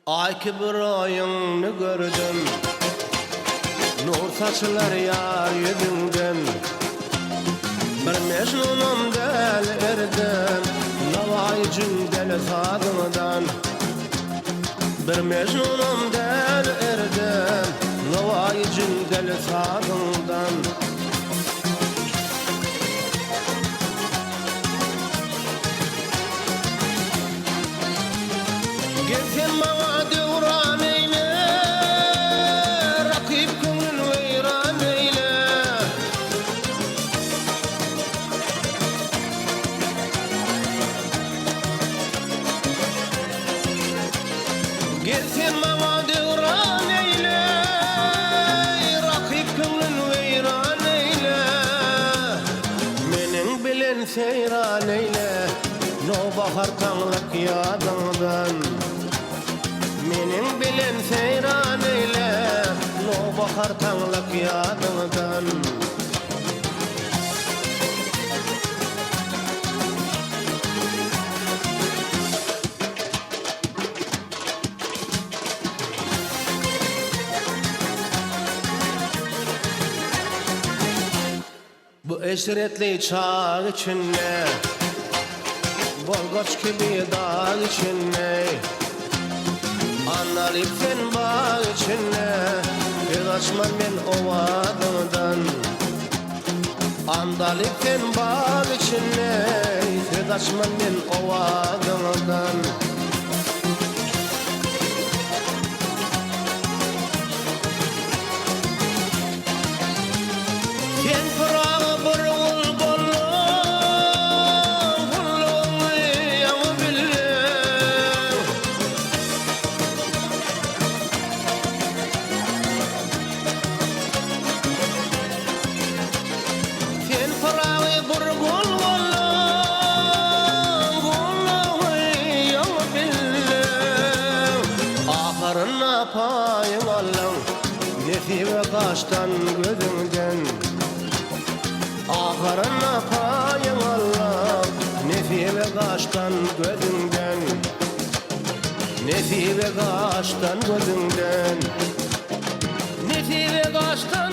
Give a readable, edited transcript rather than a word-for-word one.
Ay ki bir ayını gördüm, nur saçlar yar yüzünden. Bir mecnunum del erdim, navaycın del sadımdan. Bir mecnunum del erdim, navaycın del sadımdan. Gelsen bana devran eyle, rakip gönül veyran eyle. Gelsen bana devran eyle, rakip gönül veyran eyle. Menin bilen seyran eyle, no bahar tanlık yadından. Menin bilen seyran eyle, no bahar tanlık yadından. Bu eşretli çağ içinde, bolgoç gibi dağ içinde, analıp sen bağ içinde, bir açman ben ovadından. Andalıp sen bağ içinde, bir açman ben ovadından. Sen pırağı burul bollu, bollu yanı billim. Sen pırağı burul bollu, bollu yanı billim. Ahırın apayım Allah'ım, nesibe kaçtan gözümden. Ahırın apayım Allah'ım, nesibe kaçtan gözümden. Nesibe kaçtan gözümden. Nesibe kaçtan